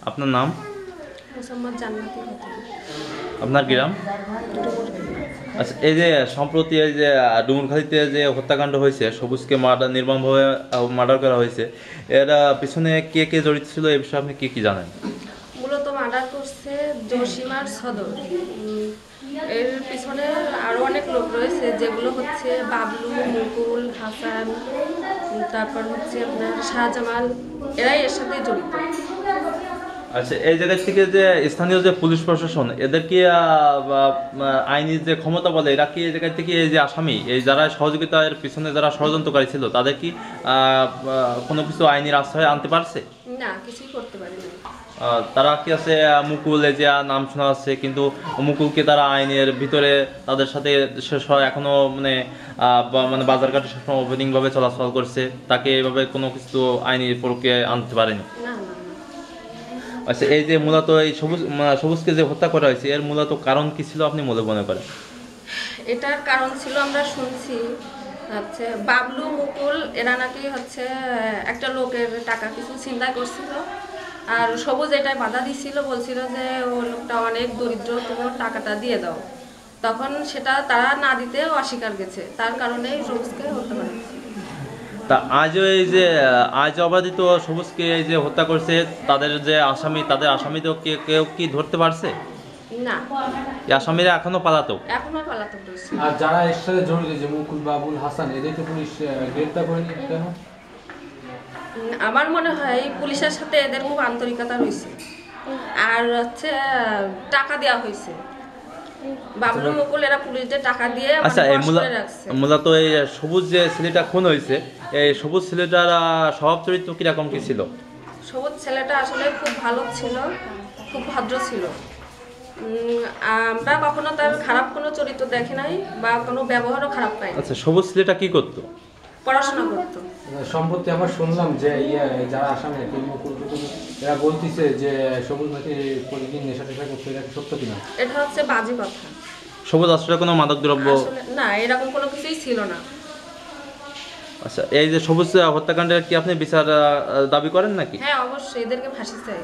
আপনার নাম? মোসাম্মদ জান্নাতি খাতুন। আপনার গ্রাম? ডুমুরখালী। আচ্ছা, এই যে সম্প্রতি এই যে ডুমুরখালীতে যে হত্যাকাণ্ড হয়েছে, সবুজকে নির্মমভাবে মার্ডার করা হয়েছে, এর পিছনে কে কে জড়িত ছিল এই বিষয়ে আপনি কি জানেন? মূলত মার্ডার করছে জসিমার সদর। এর পিছনে আরো অনেক লোক রয়েছে, যেগুলো হচ্ছে বাবলু, মুকুল, হাসান, তারপর হচ্ছে আপনার শাহজামাল, এরাই এর সাথে জড়িত। আচ্ছা, এই জায়গা থেকে যে স্থানীয় যে পুলিশ প্রশাসন, এদের কি আইনি যে ক্ষমতা বলে, এরা কি এই জায়গা থেকে এই যে আসামি, এই যারা সহযোগিতার পিছনে যারা ষড়যন্ত্রকারী ছিল, তাদের কি কোনো কিছু আইনের আশ্রয় আনতে পারছে? না, কিছুই করতে পারি না। তারা কি আছে মুকুল, এই যে নাম শোনা আছে, কিন্তু মুকুলকে তারা আইনের ভিতরে তাদের সাথে শেষ হয় এখনো মানে মানে বাজারঘাটে সবসময় ওপেনিং ভাবে চলাচল করছে, তাকে এভাবে কোনো কিছু আইনি প্রক্রিয়ায় আনতে পারেনি। না না। আচ্ছা, এই যে মূলত এই সবুজকে যে হত্যা করা হয়েছে, এর মূলত কারণ কি ছিল আপনি মনে করেন? এটার কারণ ছিল, আমরা শুনছি হচ্ছে বাবলু, মুকুল এরা নাকি হচ্ছে একটা লোকের টাকা কিছু ছিনতাই করছিল, আর সবুজ এটাই বাধা দিছিল, বলছিল যে ও লোকটা অনেক দরিদ্র, তুমি ওর টাকাটা দিয়ে দাও। তখন সেটা তারা না দিতে অস্বীকার গেছে, তার কারণে সবুজকে হত্যা করা হয়েছে। তা আজও এই যে আজ অবাধিত সবুজকে এই যে হত্যা করছে, তাদের যে আসামি, তাদের আসামিদের কেউ কি ধরতে পারছে? না, এই আসামিরা এখনো পলাতক। এখনো পলাতক রয়েছে। আর যারা এর সাথে জড়িত, যে মুকুল, বাবুল, হাসান, এদেরকে পুলিশ গ্রেফতার করেনি কেন? আমার মনে হয় পুলিশের সাথে এদের খুব আন্তরিকতা রয়েছে, আর হচ্ছে টাকা দেওয়া হয়েছে। বাবলু, মুকুল এরা পুলিশদের টাকা দিয়ে আচ্ছা, এই রাখছে। মূলত এই সবুজ যে ছেলেটা খুন হয়েছে, এই সবুজ ছেলেটার স্বভাব চরিত্র কিরকম কি ছিল? সবুজ ছেলেটা আসলে খুব ভালো ছিল, খুব ভদ্র ছিল। আমরা কখনো তার খারাপ কোনো চরিত্র দেখি নাই, বা কোনো ব্যবহারও খারাপ পাই। আচ্ছা, সবুজ ছেলেটা কি করতো? পড়াশোনা করতো। সম্প্রতি আমরা শুনলাম যে যারা আসামি মুকুল, এরা বলতেছে যে সবুজ নাকি প্রতিদিন নেশা টেশা করতো, এটা কি সত্য কিনা? এটা হচ্ছে বাজে কথা। সবুজ আসলে কোনো মাদক দ্রব্য? না, এরকম কোনো কিছুই ছিল না। আচ্ছা, এই যে সবুজ হত্যাকাণ্ডের কি আপনি বিচার দাবি করেন নাকি? হ্যাঁ, অবশ্যই এদেরকে ফাঁসি চাই।